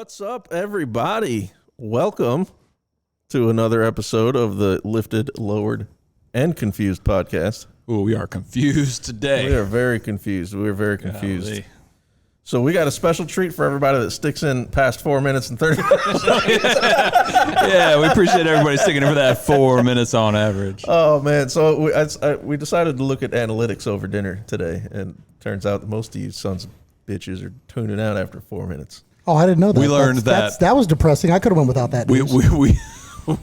What's up, everybody? Welcome to another episode of the Lifted, Lowered, and Confused podcast. Oh, we are confused today. We are very confused. We are very confused. Golly. So we got a special treat for everybody that sticks in past 4 minutes and 30 minutes. Yeah, we appreciate everybody sticking in for that 4 minutes on average. Oh, man. So we decided to look at analytics over dinner today, and turns out that most of you sons of bitches are tuning out after 4 minutes. Oh, I didn't know that. We learned that was depressing. I could have went without that news.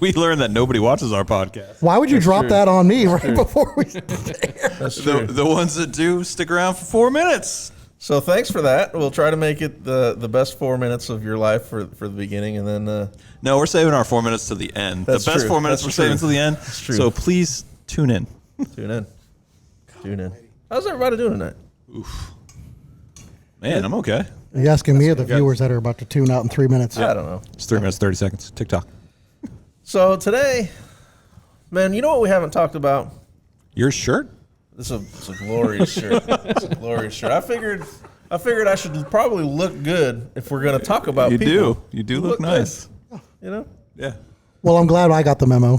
We learned that nobody watches our podcast. Why would you drop that on me before we? That's true. The ones that do stick around for 4 minutes. So thanks for that. We'll try to make it the best 4 minutes of your life for the beginning, and then. No, we're saving our 4 minutes to the end. That's the best true. 4 minutes That's we're true. saving to the end. That's true. So please tune in. Tune in. How's everybody doing tonight? Oof. Man, I'm okay. Are you asking me or the viewers that are about to tune out in 3 minutes? I don't know. It's 3 minutes, 30 seconds. TikTok. So today, man, you know what we haven't talked about? Your shirt? It's a glorious shirt. It's a glorious shirt. I figured I should probably look good if we're going to talk about people. You do look nice. Good, you know? Yeah. Well, I'm glad I got the memo.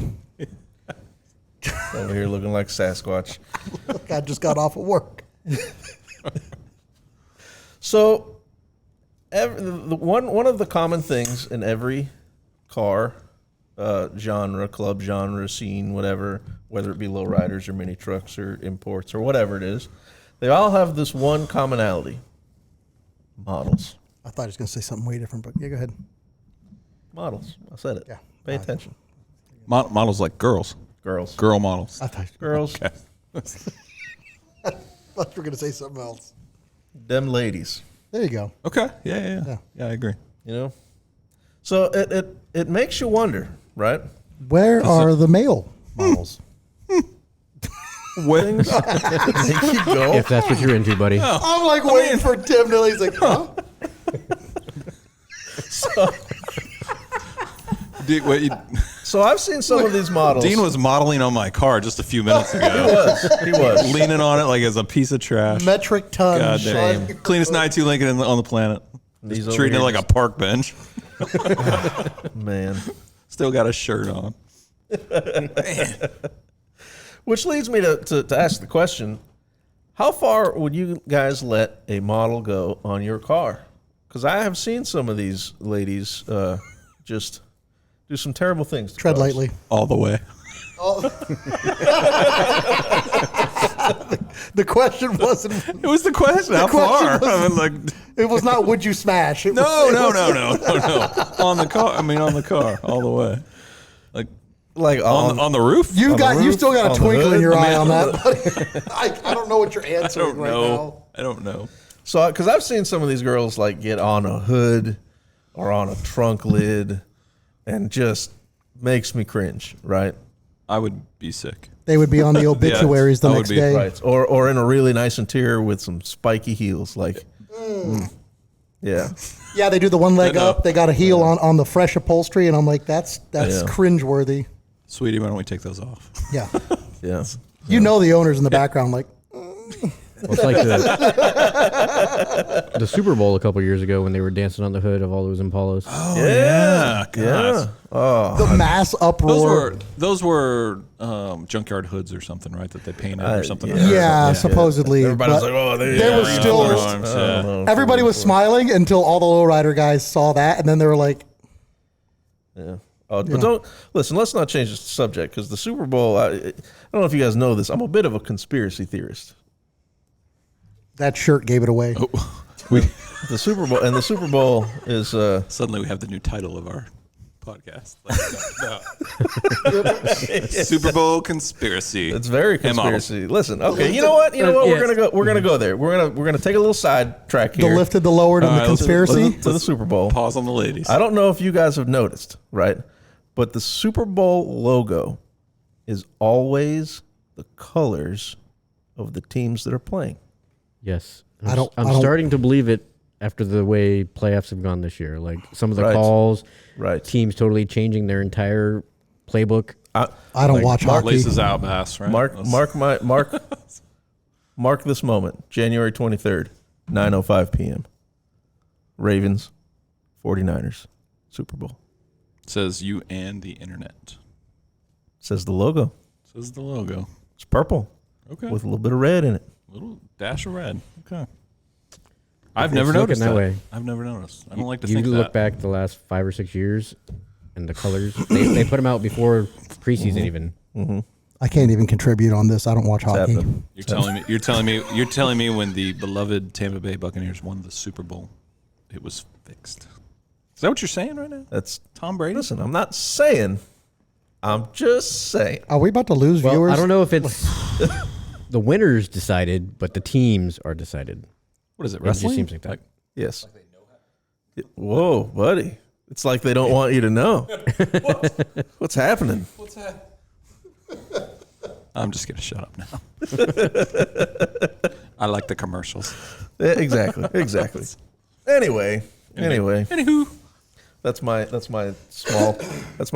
Over here looking like Sasquatch. Look, I just got off of work. So, one of the common things in every car genre, club genre, scene, whatever, whether it be lowriders or mini trucks or imports or whatever it is, they all have this one commonality: models. I thought he was going to say something way different, but yeah, go ahead. Models. I said it. Yeah. Pay attention. Models like girls. Girl models. I thought Girls. Okay. I thought you were going to say something else. Them ladies. There you go. Okay. Yeah, I agree. You know? So it makes you wonder, right? Where are the male models? Things make you go. If that's what you're into, buddy. I'm like waiting for Tim to. He's like, huh? So I've seen some of these models. Dean was modeling on my car just a few minutes ago. He was. Leaning on it like it's a piece of trash. Metric ton. God damn. Cleanest 92 Lincoln on the planet. These Treating it like a park bench. Man. Still got a shirt on. Which leads me to ask the question, how far would you guys let a model go on your car? Because I have seen some of these ladies just do some terrible things. Tread lightly. All the way. The question wasn't. It was the question. How far? I mean, like, it was not would you smash. No. On the car. On the car. All the way. Like on the roof? You still got a twinkle in your eye on that, the buddy. I don't know what you're answering right now. I don't know. So, because I've seen some of these girls like get on a hood or on a trunk lid and just makes me cringe, right? I would be sick. They would be on the obituaries the next day. Right. Or in a really nice interior with some spiky heels. Like, yeah. Yeah, they do the one leg up. They got a heel on the fresh upholstery, and I'm like, that's cringeworthy. Sweetie, why don't we take those off? Yeah. Yeah. You know the owners in the background, like. Well, it's like the Super Bowl a couple years ago when they were dancing on the hood of all those Impalas. Oh, yeah. Yeah. Oh. The mass uproar. Those were junkyard hoods or something, right? That they painted or something. Yeah, supposedly. Everybody was like, oh, there was still. Everybody was smiling until all the lowrider guys saw that, and then they were like, yeah. But don't listen. Let's not change the subject because the Super Bowl. I don't know if you guys know this. I'm a bit of a conspiracy theorist. That shirt gave it away. Oh, the Super Bowl is. Suddenly, we have the new title of our podcast. Super Bowl conspiracy. It's very conspiracy. Listen, okay. You know what? We're gonna go there. We're gonna take a little side track here. The lifted, the lowered, and the conspiracy to the Super Bowl. Pause on the ladies. I don't know if you guys have noticed, right? But the Super Bowl logo is always the colors of the teams that are playing. Yes. I'm starting to believe it after the way playoffs have gone this year. Like some of the calls, teams totally changing their entire playbook. I don't watch hockey. Laces out, Bass, right? Mark this moment, January 23rd, 9:05 p.m. Ravens 49ers, Super Bowl. Says you and the internet. Says the logo. Says the logo. It's purple. Okay. With a little bit of red in it. A little dash of red. Okay. I've never noticed that. Way. I've never noticed. I don't like to you think that. You look back the last 5 or 6 years, and the colors they put them out before preseason even. Mm-hmm. I can't even contribute on this. I don't watch hockey. You're telling me when the beloved Tampa Bay Buccaneers won the Super Bowl, it was fixed. Is that what you're saying right now? That's Tom Brady. Listen, I'm not saying. I'm just saying. Are we about to lose viewers? I don't know if it's the winners decided, but the teams are decided. What is it? Wrestling? It just seems like that. Yes. Like they know Whoa, buddy! It's like they don't want you to know. What's happening? What's that? I'm just gonna shut up now. I like the commercials. Yeah, exactly. Anyway. Anywho, that's my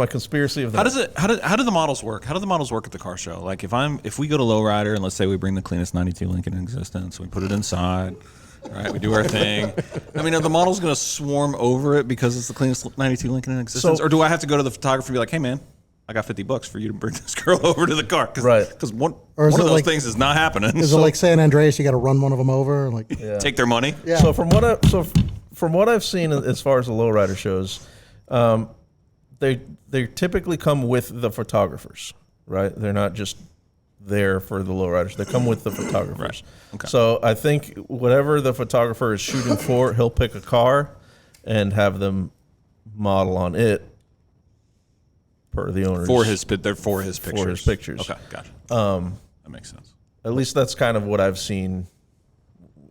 conspiracy of that. How do the models work? How do the models work at the car show? Like if we go to Lowrider and let's say we bring the cleanest 92 Lincoln in existence, we put it inside, right? We do our thing. I mean, are the models going to swarm over it because it's the cleanest 92 Lincoln in existence, or do I have to go to the photographer and be like, hey man, I got $50 for you to bring this girl over to the car? Right. Because one of those things is not happening. Is it like San Andreas? You got to run one of them over, take their money. Yeah. So from what I've seen as far as the Lowrider shows, they typically come with the photographers, right? They're not just there for the Lowriders. They come with the photographers. Right. Okay. So I think whatever the photographer is shooting for, he'll pick a car and have them model on it per the owner's. For his pictures. For his pictures. Okay, gotcha. That makes sense. At least that's kind of what I've seen,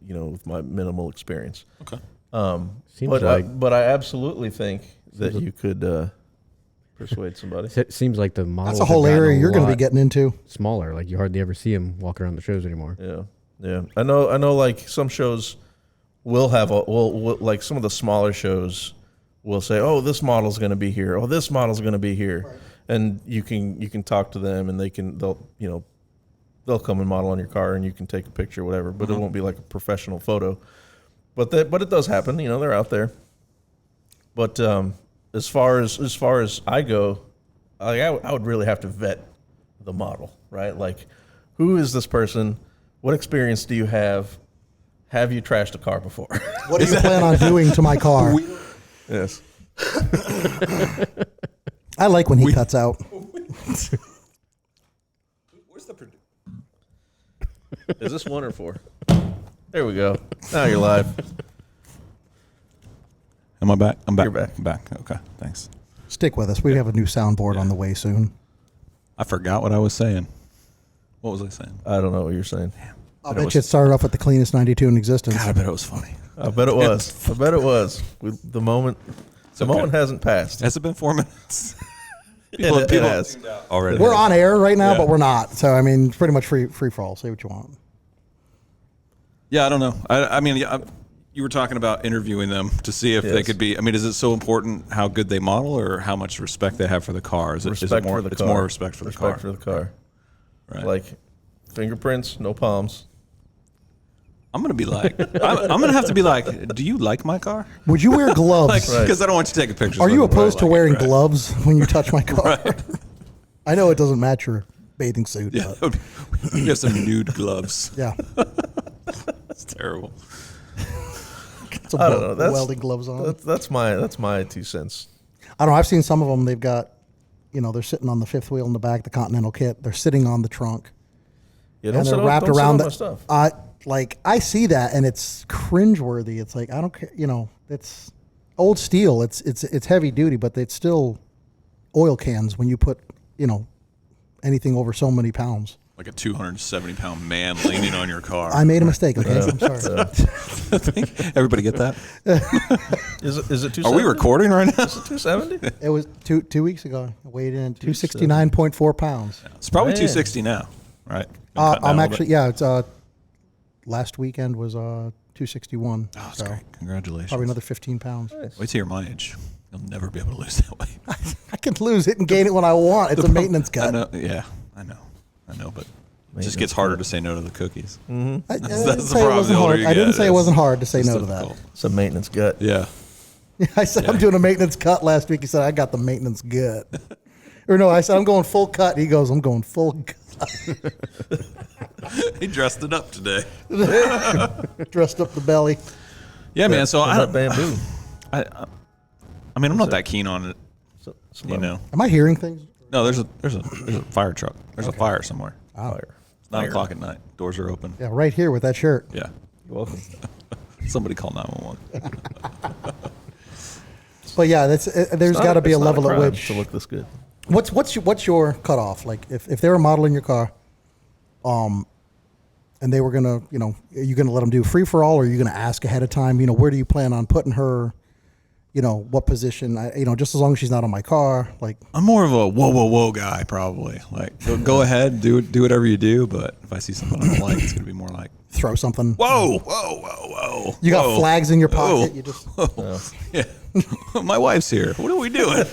with my minimal experience. Okay. But I absolutely think that you could persuade somebody. It seems like the models. That's a whole area you're going to be getting into. Smaller, like you hardly ever see them walking around the shows anymore. Yeah. I know. Like some shows will have like some of the smaller shows will say, "Oh, this model's going to be here. Oh, this model's going to be here," right. And you can talk to them, and they'll come and model on your car, and you can take a picture, or whatever. But it won't be like a professional photo. But it does happen. They're out there. But as far as I go, I would really have to vet the model, right? Like, who is this person? What experience do you have? Have you trashed a car before? What do you plan on doing to my car? Yes. I like when he cuts out. Where's the producer? Is this 1 or 4? There we go. Now you're live. Am I back? I'm back. You're back. I'm back. Okay, thanks. Stick with us. We have a new soundboard on the way soon. I forgot what I was saying. What was I saying? I don't know what you're saying. I bet you it started off with the cleanest 92 in existence. God, I bet it was funny. I bet it was. The moment hasn't passed. Has it been 4 minutes? It has. Already. We're on air right now, but we're not. So, I mean, it's pretty much free for all. Say what you want. Yeah, I don't know. I mean, you were talking about interviewing them to see if they could be. I mean, is it so important how good they model or how much respect they have for the car? Is it more? It's more respect for the car. Respect for the car. Right. Like fingerprints, no palms. I'm gonna be like, I'm gonna have to be like, do you like my car? Would you wear gloves? Because I don't want you to take a picture. Are you opposed to wearing gloves when you touch my car? Right. I know it doesn't match your bathing suit. Yeah, but. you have some nude gloves. Yeah. That's terrible. I don't know. Welding gloves on. That's my 2 cents. I don't know. I've seen some of them. They've got, they're sitting on the fifth wheel in the back, the Continental kit. They're sitting on the trunk. Yeah, and they're wrapped around the stuff. I see that and it's cringeworthy. It's like, I don't care. It's old steel. It's heavy duty, but it's still oil cans when you put, anything over so many pounds. Like a 270-pound man leaning on your car. I made a mistake. Okay, I'm sorry. Everybody get that? Is it 270? Are we recording right now? Is it 270? It was 2 weeks ago. I weighed in 269.4 pounds. It's probably 260 now, right? I'm actually It's last weekend was 261. Oh, that's great! Congratulations. Probably another 15 pounds. Nice. Wait till you're my age. You'll never be able to lose that weight. I can lose it and gain it when I want. It's a maintenance cut. I know. Yeah, I know, but it just gets harder to say no to the cookies. Mm-hmm. That's the problem. I didn't say it wasn't hard to say no to that. It's a maintenance gut. Yeah. I said, I'm doing a maintenance cut last week. He said, I got the maintenance good. Or no, I said, I'm going full cut. He goes, I'm going full cut. He dressed it up today. Dressed up the belly. Yeah, man. So I don't, bamboo. I mean, I'm not that keen on it. You know. Am I hearing things? No, there's a fire truck. There's a fire somewhere. Fire. It's 9 o'clock at night. Doors are open. Yeah, right here with that shirt. Yeah. You're welcome. Somebody call 911. But yeah, there's got to be a level at which to look this good. What's your cutoff? Like if they were modeling your car, and they were gonna, are you gonna let them do free for all, or are you gonna ask ahead of time? Where do you plan on putting her? What position? Just as long as she's not on my car. Like I'm more of a whoa guy, probably. Like go ahead, do whatever you do. But if I see something I don't like, it's gonna be more like throw something. Whoa. You got flags in your pocket. Whoa. You just Yeah. My wife's here. What are we doing?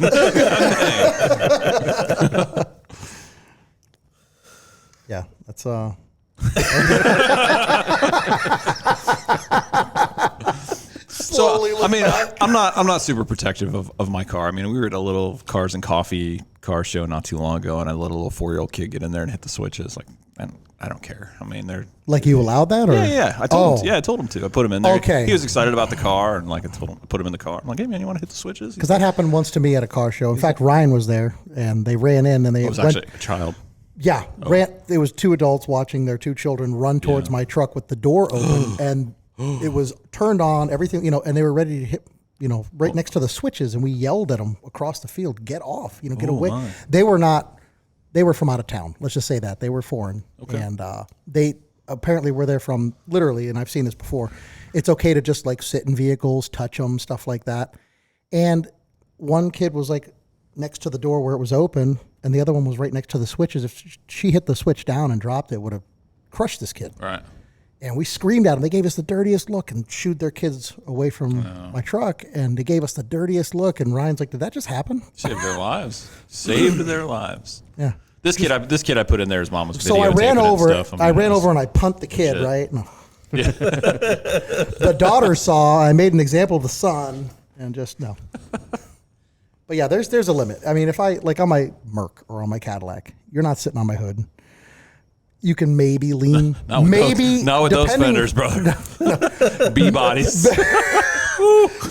Yeah, that's So I mean, I'm not super protective of my car. I mean, we were at a little Cars and Coffee car show not too long ago, and I let a little 4-year-old kid get in there and hit the switches. Like, I don't care. I mean, they're like, you allowed that, or yeah. I told him. Yeah, I told him to. I put him in there. Okay. He was excited about the car, and like I told him, I put him in the car. I'm like, hey man, you want to hit the switches? because that happened once to me at a car show. In fact, Ryan was there, and they ran in, and they It was actually a child. Yeah, ran. There was 2 adults watching their 2 children run towards my truck with the door open, and it was turned on. Everything, and they were ready to hit. Right next to the switches, and we yelled at them across the field, "Get off! Get away!" My. They were not. They were from out of town. Let's just say that they were foreign, and they apparently were there from literally. And I've seen this before. It's okay to just like sit in vehicles, touch them, stuff like that. And one kid was like next to the door where it was open, and the other one was right next to the switches. If she hit the switch down and dropped it, would have crushed this kid. Right. And we screamed at them. They gave us the dirtiest look and shooed their kids away from my truck. And they gave us the dirtiest look. And Ryan's like, "Did that just happen?" Saved their lives. Saved their lives. Yeah. This kid I put in there. His mom was So I ran over. I ran over and I pumped the kid. Shit. Right. No. Yeah. The daughter saw. I made an example of the son, and just no. But yeah, there's a limit. I mean, if I like on my Merc or on my Cadillac, you're not sitting on my hood. You can maybe lean. Not with those fenders, brother. B bodies.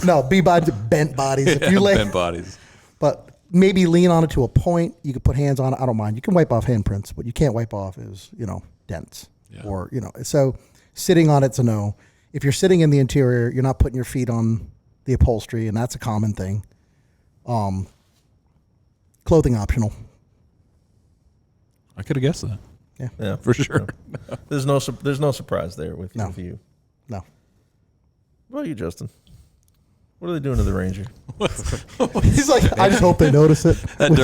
No, B bodies, bent bodies. If you lay, bent bodies. but maybe lean on it to a point. You could put hands on it. I don't mind. You can wipe off handprints. What you can't wipe off is dents or So sitting on it's a no. If you're sitting in the interior, you're not putting your feet on the upholstery, and that's a common thing. Clothing optional. I could have guessed that. Yeah, For sure. There's no surprise there with No. you. No. What about you, Justin? What are they doing to the Ranger? He's like, I just hope they notice it. That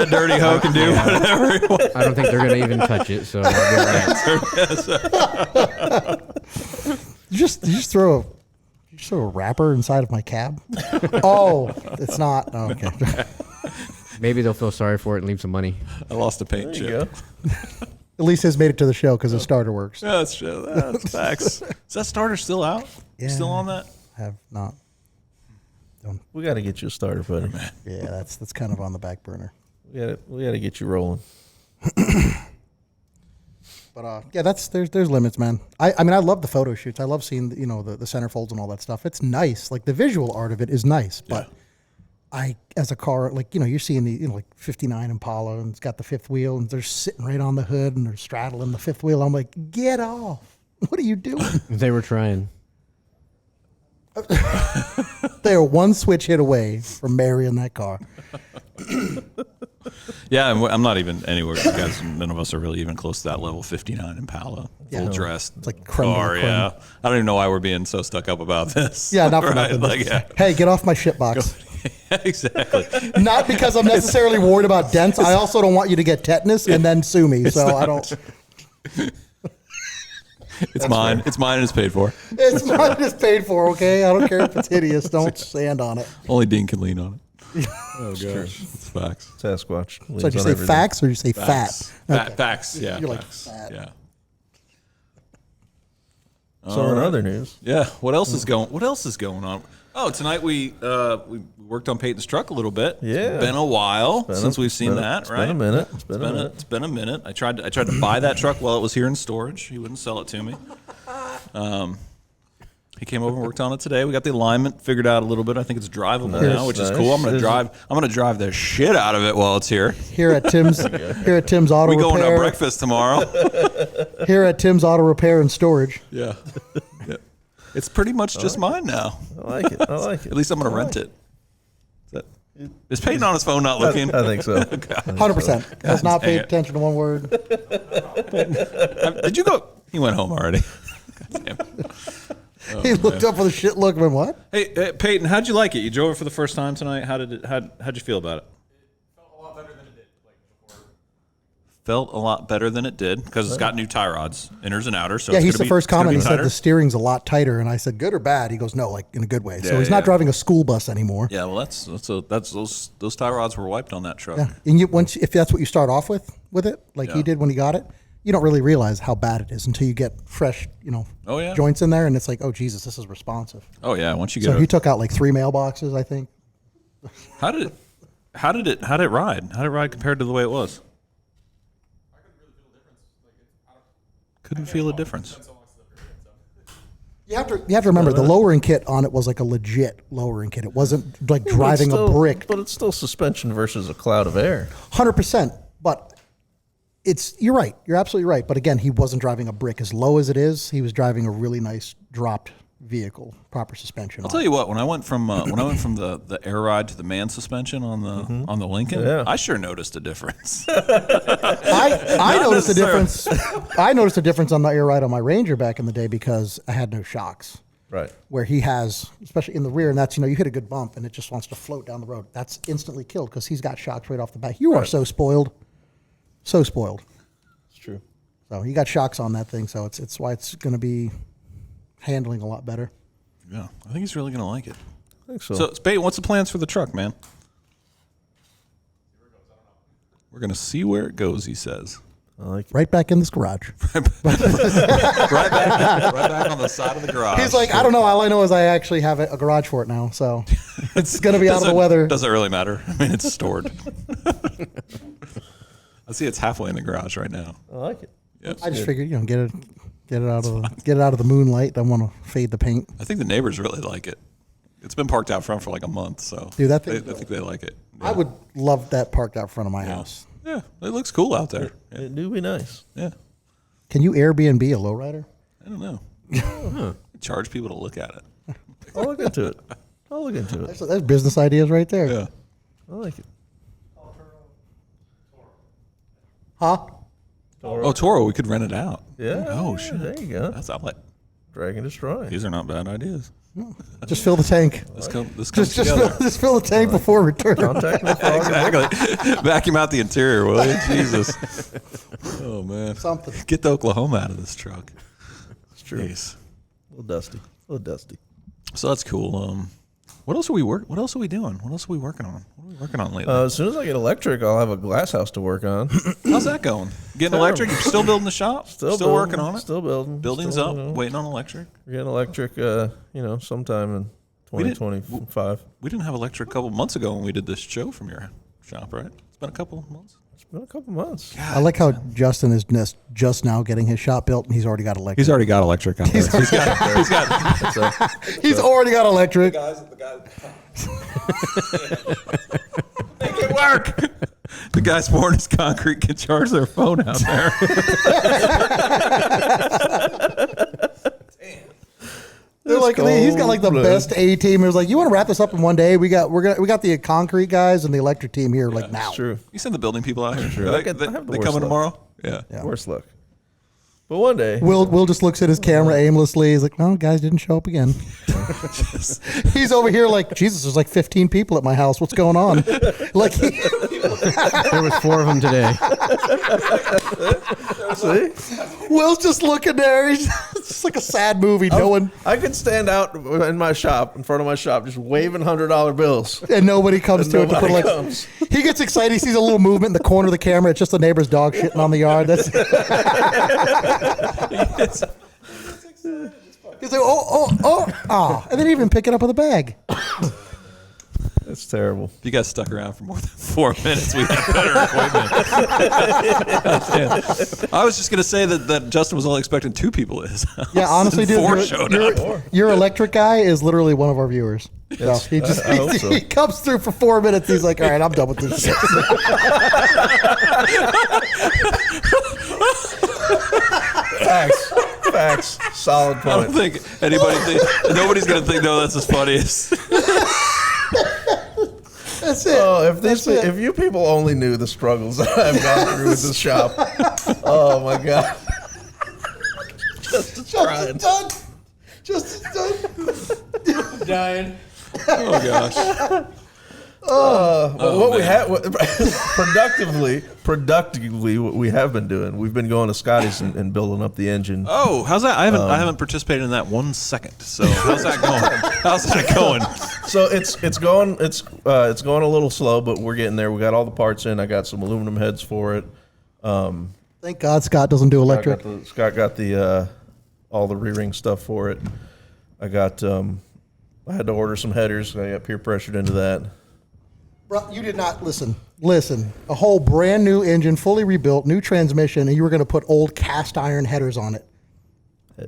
dirty hoe can do whatever he wants. I don't think they're going to even touch it. So You just throw a wrapper inside of my cab. Oh, it's not. Oh, okay. maybe they'll feel sorry for it and leave some money. I lost a paint There you chip. go. At least his made it to the show because the starter works. Yeah, that's true. That's facts. Is that starter still out? Yeah. Still on that? Have not. We got to get you a starter, buddy. Yeah, that's kind of on the back burner. We got to get you rolling. But yeah, there's limits, man. I mean, I love the photo shoots. I love seeing the centerfolds and all that stuff. It's nice. Like the visual art of it is nice. But as a car, like you're seeing the like 59 Impala and it's got the fifth wheel and they're sitting right on the hood and they're straddling the fifth wheel. I'm like, get off! What are you doing? They were trying. They are one switch hit away from marrying that car. Yeah, and I'm not even anywhere. Guys, none of us are really even close to that level. 59 Impala, full dressed. It's like creme de la car. creme. Yeah, I don't even know why we're being so stuck up about this. Yeah, not for Right? nothing. Like, yeah. Hey, get off my shit box. Exactly. Not because I'm necessarily worried about dents. I also don't want you to get tetanus and then sue me. So I don't. It's mine. It's mine and it's paid for. It's mine. It's paid for. Okay, I don't care if it's hideous. Don't stand on it. Only Dean can lean on it. Oh, gosh. It's facts. Sasquatch. So did you say facts or you say Facts. fat? Okay. Facts. Yeah. You're like facts. fat. Yeah. So in other news, Yeah. What else is going on? Oh, tonight we worked on Payton's truck a little bit. Yeah. It's been a while since we've seen that, right? It's been a minute. It's been a minute. I tried to buy that truck while it was here in storage. He wouldn't sell it to me. He came over and worked on it today. We got the alignment figured out a little bit. I think it's drivable now, which is cool. I'm gonna drive the shit out of it while it's here. Here at Tim's Auto We Repair. going to breakfast tomorrow. Here at Tim's Auto Repair and Storage. Yeah. It's pretty much just mine now. I like it. At least I'm gonna rent it. Is Payton on his phone not looking? I think so. 100%. Has not paid attention to one word. Did you go? He went home already. God damn it. He looked up with a shit look and went, what? Hey, Payton, how'd you like it? You drove it for the first time tonight. How'd you feel about it? Felt a lot better than it did before. Felt a lot better than it did because it's got new tie rods, inners and outers. So Yeah, it's he's gonna the be- first it's gonna comment. be He said tighter. the steering's a lot tighter, and I said, good or bad? He goes, no, like in a good way. So Yeah, he's not yeah. driving a school bus anymore. Yeah, well, that's those tie rods were wiped on that truck. Yeah. And if that's what you start off with it, like he did when he got it, you don't really realize how bad it is until you get fresh, Oh, yeah. joints in there, and it's like, oh Jesus, this is responsive. Oh yeah, once you get So he took out like 3 mailboxes, I think. how did it ride? How did it ride compared to the way it was? I Couldn't feel a difference. so long since I've driven it, so. You have to remember the lowering kit on it was like a legit lowering kit. It wasn't like driving a brick. But it's still suspension versus a cloud of air. 100%. But you're right. You're absolutely right. But again, he wasn't driving a brick. As low as it is, he was driving a really nice dropped vehicle, proper suspension. I'll tell you what. When I went from the air ride to the man suspension on the Lincoln, I sure noticed a difference. I noticed a necessarily. difference. I noticed a difference on the air ride on my Ranger back in the day because I had no shocks. Right. Where he has, especially in the rear, and that's, you hit a good bump and it just wants to float down the road. That's instantly killed because he's got shocks right off the bat. You are so spoiled. So spoiled. It's true. So he got shocks on that thing, so it's why it's going to be handling a lot better. Yeah, I think he's really gonna like it. I think so. So, Payton, what's the plans for the truck, man? We're gonna see where it goes. He says. I like it. Right back in this garage. right back on the side of the garage. He's like, I don't know. All I know is I actually have a garage for it now, so it's going to be out of the weather. Doesn't really matter. I mean, it's stored. I see it's halfway in the garage right now. I like it. Yep. I just figured, get it out of the moonlight. Don't want to fade the paint. I think the neighbors really like it. It's been parked out front for like a month, so Dude, that I thing- think they like it. Yeah. I would love that parked out front of my house. Yeah, it looks cool out there. Yeah. It do be nice. Yeah. Can you Airbnb a lowrider? I don't know. Charge people to look at it. I'll look into it. That's business ideas right there. Yeah. I like it. Huh? Oh, Toro, we could rent it out. Yeah. Oh, shit. There you go. That's outlet. Drag and destroy. These are not bad ideas. Just fill the tank. This comes Just together. fill the tank before return. Contact me. Exactly. Vacuum out the interior, will you? Jesus. Oh man. Something. Get the Oklahoma out of this truck. It's true. Jeez. A little dusty. So that's cool. What else are we doing? What else are we working on? What are we working on lately? As soon as I get electric, I'll have a glass house to work on. How's that going? Getting electric? You're still building the shop? Still building, working on it? Still building. Building's Still, up. Waiting on electric. We're getting electric. Sometime in We didn't- 2025. We didn't have electric a couple months ago when we did this show from your shop, right? It's been a couple of months. It's been a couple months. I like how Justin is just now getting his shop built, and he's already got electric. He's already got electric out there. He's got He's already got electric. Make it work. The guys pouring his concrete can charge their phone out there. They're like, he's got like the best A team. It was like, you want to wrap this up in one day? We got the concrete guys and the electric team here like now. It's true. You send the building people out here. Sure. They, I have the they worst coming luck. tomorrow? Yeah. Worst luck. But one day. Will just looks at his camera aimlessly. He's like, no, guys didn't show up again. He's over here like, Jesus, there's like 15 people at my house. What's going on? Like, There was 4 of them today. See? Will's just looking there. It's just like a sad movie. No one I could stand out in my shop, in front of my shop, just waving $100 bills. and nobody comes to it to put Nobody like. comes. He gets excited. He sees a little movement in the corner of the camera. It's just the neighbor's dog shitting on the yard. That's He's like, oh, and they didn't even pick it up with a bag. It's terrible. If you guys stuck around for more than 4 minutes, we had better equipment. I was just going to say that Justin was only expecting 2 people at his house. Yeah, honestly, dude, your electric guy is literally one of our viewers. Yes, so he just I hope so. he comes through for 4 minutes. He's like, all right, I'm done with this shit. Facts. Solid I point. don't think nobody's going to think, no, that's as funny as. That's it. Oh, That's it. if you people only knew the struggles that I've gone through with this shop. Oh my God. Just trying. Done. Just done. Dying. Oh, gosh. What we have productively, what we have been doing, we've been going to Scotty's and building up the engine. Oh, how's that? I haven't participated in that 1 second. So how's that going? How's that going? So it's going a little slow, but we're getting there. We got all the parts in. I got some aluminum heads for it. Thank God Scott doesn't do electric. Scott got the all the re-ring stuff for it. I got I had to order some headers. I got peer pressured into that. Bro, you did not listen. A whole brand new engine, fully rebuilt, new transmission, and you were going to put old cast iron headers on it.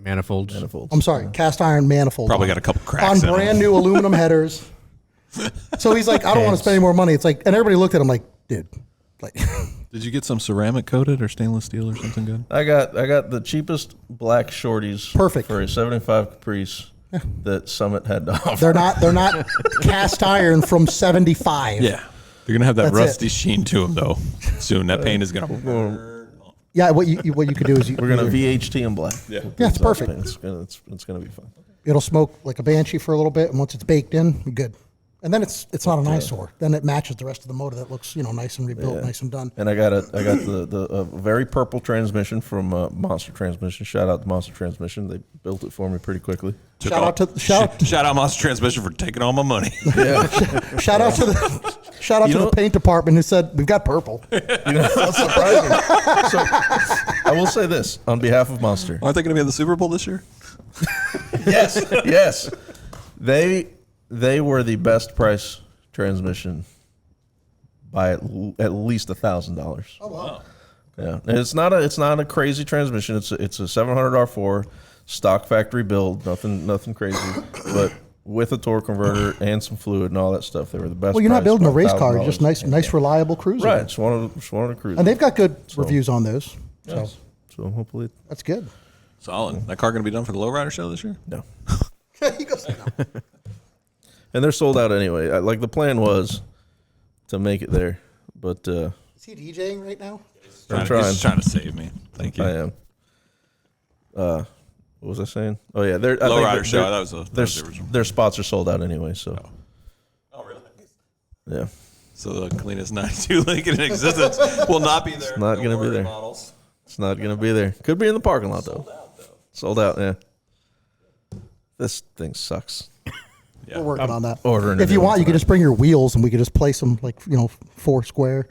Manifolds. I'm sorry, cast iron manifold. Probably got a couple cracks on in brand them. new aluminum headers. So he's like, I don't want to spend any more money. It's like, and everybody looked at him like, dude, like. Did you get some ceramic coated or stainless steel or something good? I got the cheapest black shorties. Perfect. For a 75 Caprice that Summit had to offer. They're not cast iron from 75. Yeah. They're going to have that That's rusty sheen to them, though, soon. That paint is going to... Yeah, what you could do is We're gonna VHT in black. Yeah. Yeah, it's perfect. It's gonna be fun. It'll smoke like a Banshee for a little bit, and once it's baked in, you're good. And then it's not an eyesore. Then it matches the rest of the motor that looks nice and rebuilt, nice and done. And I got the very purple transmission from Monster Transmission. Shout out to Monster Transmission. They built it for me pretty quickly. Shout out to Monster Transmission for taking all my money. shout out to the paint department who said we've got purple. That's surprising. So I will say this on behalf of Monster. Aren't they going to be in the Super Bowl this year? Yes. They were the best price transmission by at least $1,000. Oh wow! Yeah, and it's not a crazy transmission. It's a 700 R4 stock factory build. Nothing crazy, but with a torque converter and some fluid and all that stuff. They were the best. Well, you're not price building a for race car. You're $1,000. just nice, reliable cruiser. Right. Just wanted to cruise. And they've got good reviews on those. Yes. So hopefully That's good. Solid. That car going to be done for the Lowrider Show this year? no. He goes, no. And they're sold out anyway. Like the plan was to make it there, but Is he DJing right now? I'm He's trying. just trying to save me. Thank you. I am. What was I saying? Oh yeah, Lowrider Show. That was the original. Their spots are sold out anyway. So Oh, really? yeah, So the cleanest 92 Lincoln in existence will not be there. not gonna be there. Models. it's not gonna be there. Could be in the parking lot though. Sold out. Yeah. This thing sucks. Yeah. We're working on that. Ordering. If you want, you can just bring your wheels and we could just place them like, 4 square,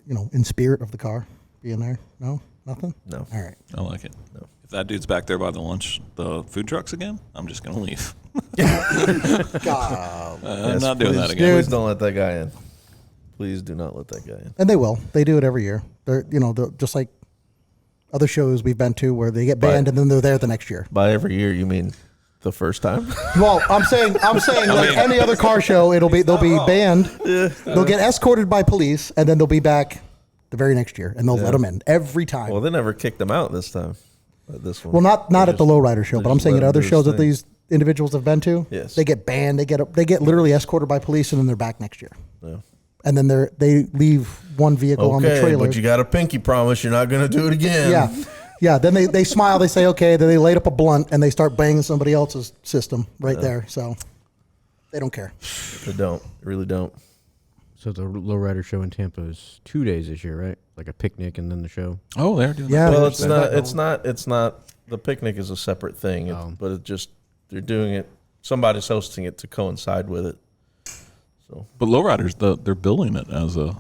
in spirit of the car being there. No, nothing? No. All right. I like it. No. If that dude's back there by the food trucks again, I'm just going to leave. God. I'm not doing that again. Please don't let that guy in. Please do not let that guy in. And they will. They do it every year. They're, just like other shows we've been to where they get banned and then they're there the next year. By every year, you mean the first time? Well, I'm saying like any other car show, they'll be banned. They'll get escorted by police and then they'll be back the very next year and they'll let them in every time. Well, they never kicked them out this time. This one. Well, not at the Lowrider Show, but I'm saying at other shows that thing. these individuals have been to. Yes. They get banned. They get literally escorted by police, and then they're back next year. Yeah. And then they leave one vehicle on the Okay, trailer. but you got a pinky promise you're not going to do it again. Yeah. Then they smile. They say okay. Then they light up a blunt and they start banging somebody else's system right there. So they don't care. They don't. They really don't. So the Lowrider Show in Tampa is 2 days this year, right? Like a picnic and then the show. Oh, they're doing Yeah. that. Well, it's not. The picnic is a separate thing, but it just they're doing it. Somebody's hosting it to coincide with it. So, But Lowriders, they're billing it as a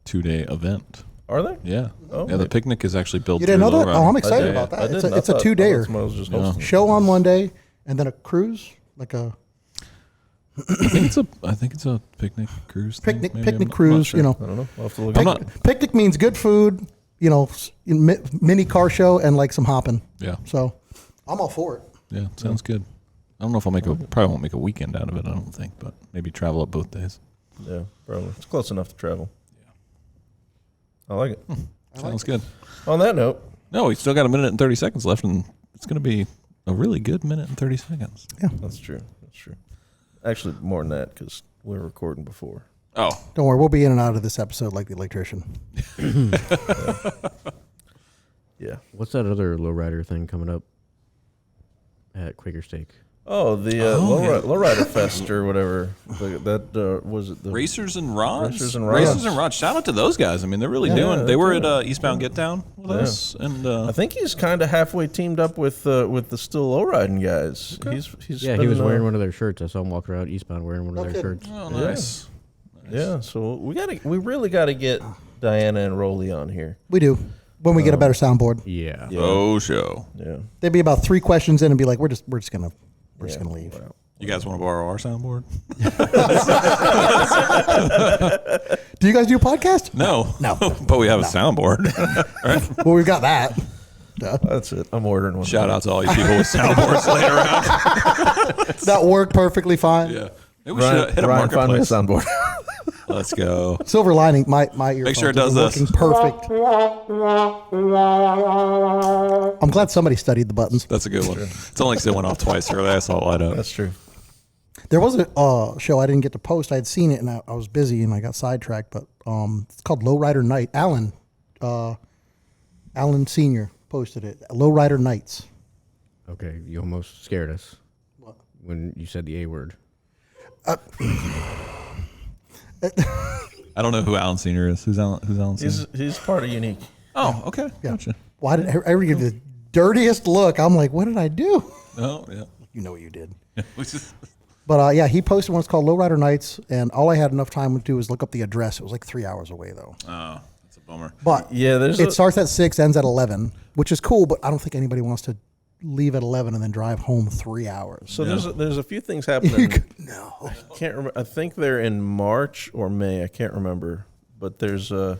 2-day event. Are they? Yeah. Oh, yeah, the picnic is actually built You didn't know through that? Lowrider. Oh, I'm excited I about that. didn't. It's I a thought- 2-dayer. I thought was just hosting. Show on one day and then a cruise, like a I think it's a picnic cruise. thing, maybe. picnic I'm not cruise. sure. You know, I don't know. I'll have to look I'm at not- picnic means good food. You know, mini car show and like some hopping. Yeah. So I'm all for it. Yeah, sounds good. I don't know if I'll probably won't make a weekend out of it. I don't think, but maybe travel up both days. Yeah, probably. It's close enough to travel. Yeah. I like it. Sounds good. On that note, No, we still got a minute and 30 seconds left, and it's going to be a really good minute and 30 seconds. Yeah. that's true. That's true. Actually, more than that because we were recording before. Oh, Don't worry, we'll be in and out of this episode like the electrician. Yeah. What's that other lowrider thing coming up at Quaker Steak? Oh, the Lowrider Fest or whatever. That was it. The Racers and Rods. Racers and Rods. Racers and Rods. Shout out to those guys. I mean, they're really doing. Yeah, They were yeah. at Eastbound Get Down with us, and I think he's kind of halfway teamed up with the still lowriding guys. He's Yeah, he was wearing one of their shirts. I saw him walk around Eastbound wearing one of their kidding. shirts. oh, nice. Yeah, so we really got to get Diana and Rolly on here. We do when we get a better soundboard. Yeah. Oh, show. Yeah. They'd be about 3 questions in and be like, we're just gonna leave. Wow. You guys want to borrow our soundboard? Do you guys do a podcast? No, No. but we have a soundboard. Well, we've got that. Duh. That's it. I'm ordering one. Shout out to all you people with soundboards laying around. That worked perfectly fine. Yeah, maybe we should hit a Ryan, find me a marketplace. soundboard. Let's go. Silver lining, my earphones Make sure it have does been this. working perfect. I'm glad somebody studied the buttons. That's a good one. It's only because it went off twice earlier. I saw it light up. That's true. There was a show I didn't get to post. I had seen it and I was busy and I got sidetracked. But it's called Lowrider Night. Alan Senior posted it. Lowrider Nights. Okay, you almost scared us when you said the A word. I don't know who Alan Senior is. Who's Alan Senior? He's part of Unique. Oh, okay. Yeah. Gotcha. Why did I ever give the dirtiest look? I'm like, what did I do? Oh, yeah. You know what you did. Which is- But yeah, he posted one. It's called Lowrider Nights, and all I had enough time to do was look up the address. It was like 3 hours away though. oh, that's a bummer. But Yeah, it starts at 6, ends at 11, which is cool. But I don't think anybody wants to leave at 11 and then drive home 3 hours. So there's a few things happening. No. Can't remember. I think they're in March or May. I can't remember. But there's there's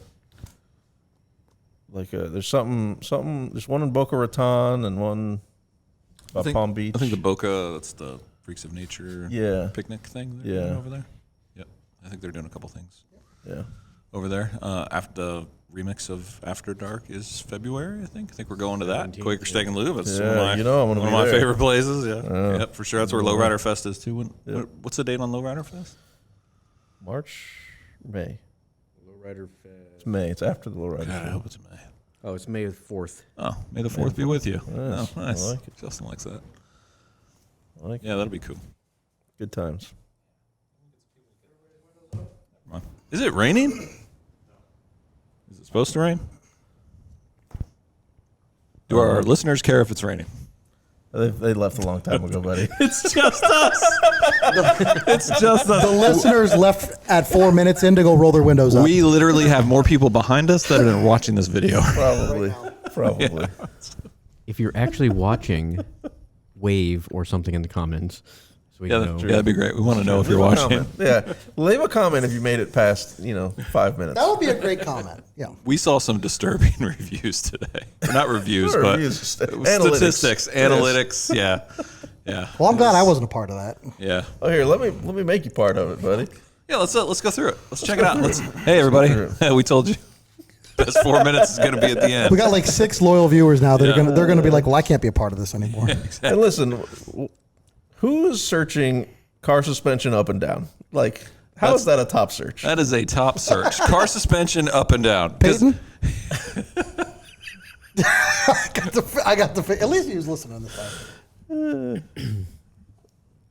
something. There's one in Boca Raton and one by Palm Beach. I think the Boca, that's the Freaks of Nature picnic thing they're doing over there. Yep. I think they're doing a couple things Yeah. over there. After the remix of After Dark is February, I think. I think we're going to that. Quaker Steak and Lube. It's Yeah, one of my, you know I'm gonna one of be my there. favorite places. Yeah. Yep, for sure. That's where Lowrider Fest is too. What's the date on Lowrider Fest? March, May. Lowrider It's May. It's after the Lowrider God, I Show. hope it's May. Oh, it's May 4th. Oh, May the 4th be with you. Yes, Oh, nice. I like it. Justin likes that. I like Yeah, that'll be cool. good times. Come on. Is it raining? Is it supposed to rain? Do our listeners care if it's raining? They left a long time ago, buddy. It's just us. It's just us. The listeners left at 4 minutes in to go roll their windows up. We literally have more people behind us that are watching this video. Probably. If you're actually watching, wave or something in the comments. So we Yeah, know. that'd be great. We want to know if you're Leave a watching. comment. Yeah, leave a comment if you made it past 5 minutes. That would be a great comment. Yeah. We saw some disturbing reviews today. Or not reviews, Not but reviews, statistics, analytics. Yeah, yeah. Well, I'm glad I wasn't a part of that. Yeah. Oh, here, let me make you part of it, buddy. Yeah, let's go through it. Let's check it out. Hey, everybody. We told you. Best 4 minutes is going to be at the end. We got like 6 loyal viewers now that are gonna be like, well, I can't be a part of this anymore. And listen, who is searching car suspension up and down? Like, how is that a top search? That is a top search. Car suspension up and down. 'Cause- Peyton? I got the. At least he was listening this time.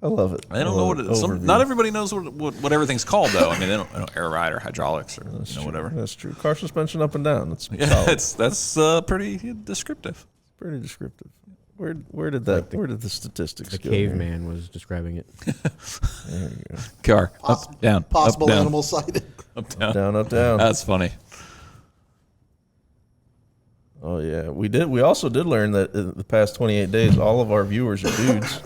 I love it. I don't know what it is. Not everybody knows what everything's called, though. I mean, they don't air ride or hydraulics or whatever. That's true. Car suspension up and down. That's Yeah, solid. that's pretty descriptive. Pretty descriptive. Where did the statistics The go? caveman was describing it. Car, up, down, up, down, Possible animal sighted. up, down. Down, up, down. That's funny. Oh yeah, we did. We also did learn that in the past 28 days, all of our viewers are dudes.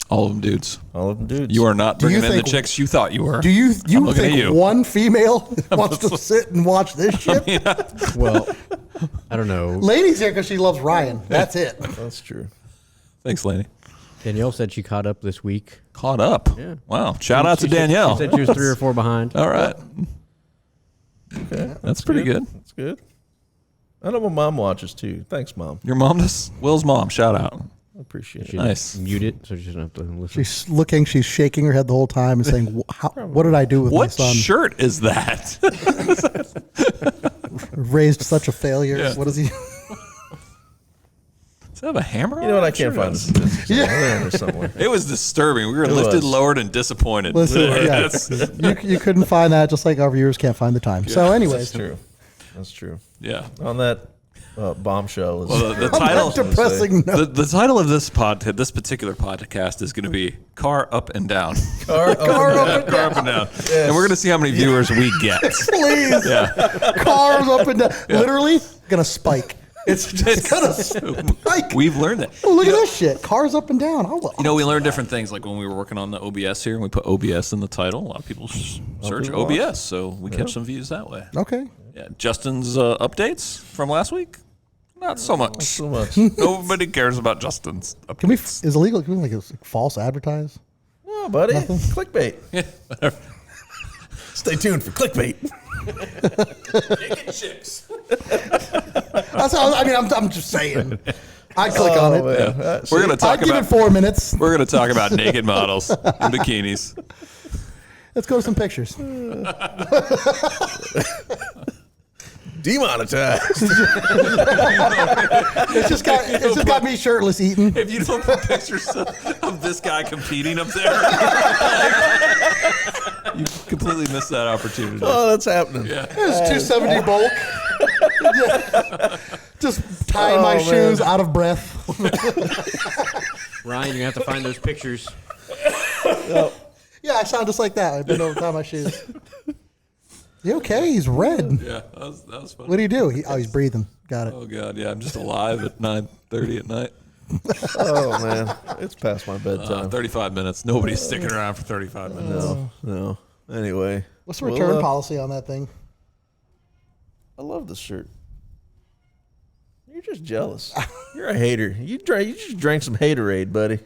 All of them dudes. All of them dudes. You are not Do you bringing in the think- chicks you thought you were. Do you I'm looking at think you. one female wants to sit and watch this shit? Well, I don't know. Lainey's here because she loves Ryan. That's it. That's true. Thanks, lady. Danielle said she caught up this week. Caught up. Yeah. Wow. Shout out to She said- Danielle. She said she was 3 or 4 behind. All right. Okay, That's pretty good. That's good. I know my mom watches too. Thanks, Mom. Your mom does? Will's mom. Shout out. I appreciate She it. Nice. Mute it so she doesn't have to listen. She's looking. She's shaking her head the whole time and saying, "What did I do with my What son? shirt is that? Raised such a failure. Yeah. What is he?" Does it have a hammer? You know what? on I it? can't Sure find does. this. Yeah, somewhere. It was disturbing. We were It lifted, was. lowered, and disappointed. Listen, yeah, That's- you couldn't find that, just like our viewers can't find the time. So, That's anyways, true. That's true. yeah. On that bombshell. Well, the on title. that depressing note, The title of this particular podcast is going to be "Car Up and Down." car, car up and Car Up and Down, and we're going to see how many viewers we get. please, Yeah, cars up and down, literally gonna spike. It's just gonna spike. we've learned that. Oh, look at this shit. Cars up and down. You know, we learned different things. Like when we were working on the OBS here, and we put OBS in the title. A lot of people search people OBS, watch. so we catch some views that way. Okay. Yeah, Justin's updates from last week. Not so much. so much. Nobody cares about Justin's updates. Can we? Is it illegal? Can we like false advertise? No, buddy. Clickbait. Stay tuned for clickbait. Chicks. That's how, I mean, I'm just saying. I click on it. Man. We're gonna I'd talk give it about 4 minutes. we're gonna talk about naked models in bikinis. Let's go to some pictures. Demonetized. It's just got me shirtless eating. If you don't put pictures of this guy competing up there, you completely missed that opportunity. Oh, that's happening. Yeah. It's 270 bulk. Just tying my man. shoes out of breath. Ryan, you have to find those pictures. Yeah, I sound just like that. I've been over tie my shoes. You okay? He's red. Yeah, that was fun. What do you do? He's breathing. Got it. Oh god, yeah, I'm just alive at 9:30 at night. Oh man, it's past my bedtime. 35 minutes. Nobody's sticking around for 35 minutes. No. Anyway, What's the return policy on that thing? I love this shirt. You're just jealous. You're a hater. You just drank some haterade, buddy.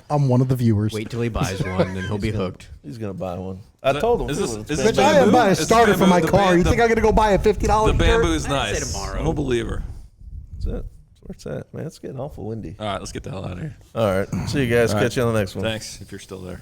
I'm one of the viewers. Wait till he buys one, and he'll be hooked. He's gonna buy one. I told him. Is too, this- it's is been- this Bitch, I am bamboo? buying a It's starter for bamboo. my The car. You the- think I'm gonna go buy a $50 The bamboo shirt? is nice. say tomorrow. I don't believe her. That's it. That's where it's at, man. It's getting awful windy. All right, let's get the hell out of here. All right. See you guys. All right. Catch you on the next one. Thanks if you're still there.